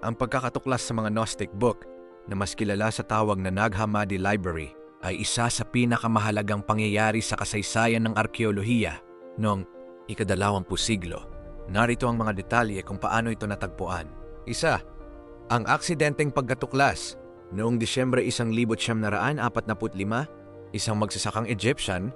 Ang pagkakatuklas sa mga Gnostic book na mas kilala sa tawag na Nag Hammadi Library ay isa sa pinakamahalagang pangyayari sa kasaysayan ng arkeolohiya noong ika-20 siglo. Narito ang mga detalye kung paano ito natagpuan. Isa, ang aksidenteng pagkatuklas. Noong Disyembre 1945, isang magsasakang Egyptian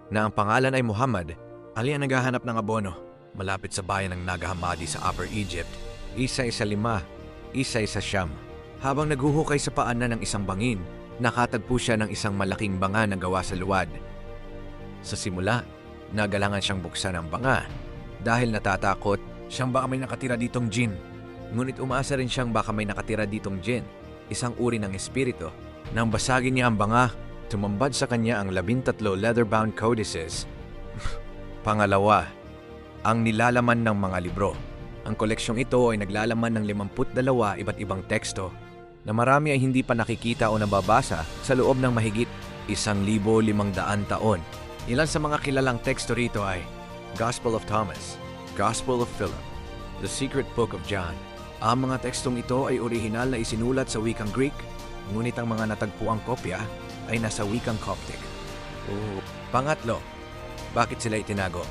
na ang pangalan ay Muhammad ay naghahanap ng abono malapit sa bayan ng Nag Hammadi sa Upper Egypt. Isa-isa siyam. Habang naghuhukay sa paanan ng isang bangin, nakatagpo siya ng isang malaking banga na gawa sa luwad. Sa simula, nagalangan siyang buksan ang banga dahil natatakot siyang baka may nakatira ditong jinn. Ngunit umaasa rin siyang baka may nakatira ditong jinn, isang uri ng espiritu. Nang basagin niya ang banga, tumambad sa kanya ang 13 leather-bound codices. Pangalawa, ang nilalaman ng mga libro. Ang koleksyong ito ay naglalaman ng 52 iba't ibang teksto na marami ay hindi pa nakikita o nababasa sa loob ng mahigit 1,500 taon. Ilan sa mga kilalang teksto rito ay Gospel of Thomas, Gospel of Philip, The Secret Book of John. Ang mga tekstong ito ay orihinal na isinulat sa wikang Greek, ngunit ang mga natagpuang kopya ay nasa wikang Coptic. Pangatlo, bakit sila itinago?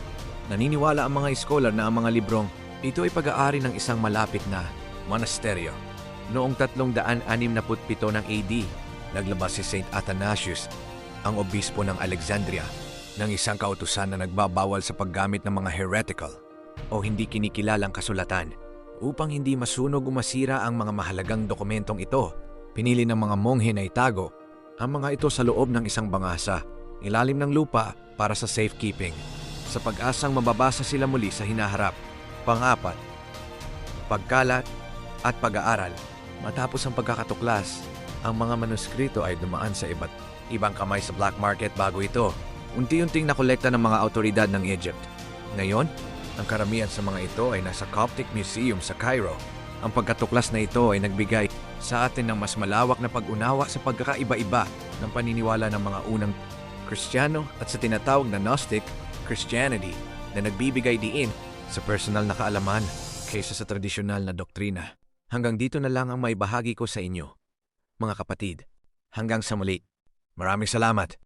Naniniwala ang mga scholar na ang mga librong ito ay pag-aari ng isang malapit na monasteryo. Noong 367 ng AD, naglabas si Saint Athanasius, ang obispo ng Alexandria, ng isang kautusan na nagbabawal sa paggamit ng mga heretical o hindi kinikilalang kasulatan. Upang hindi masunog o masira ang mga mahalagang dokumentong ito, pinili ng mga monghe na itago ang mga ito sa loob ng isang bangasa, ilalim ng lupa para sa safekeeping, sa pag-asang mababasa sila muli sa hinaharap. Pang-apat, pagkalat at pag-aaral. Matapos ang pagkakatuklas, ang mga manuskrito ay dumaan sa iba't ibang kamay sa black market bago ito unti-unting nakolekta ng mga autoridad ng Egypt. Ngayon, ang karamihan sa mga ito ay nasa Coptic Museum sa Cairo. Ang pagkatuklas na ito ay nagbigay sa atin ng mas malawak na pag-unawa sa pagkakaiba-iba ng paniniwala ng mga unang Kristiyano at sa tinatawag na Gnostic Christianity na nagbibigay diin sa personal na kaalaman kaysa sa tradisyonal na doktrina. Hanggang dito na lang ang maibahagi ko sa inyo, mga kapatid. Hanggang sa muli. Maraming salamat.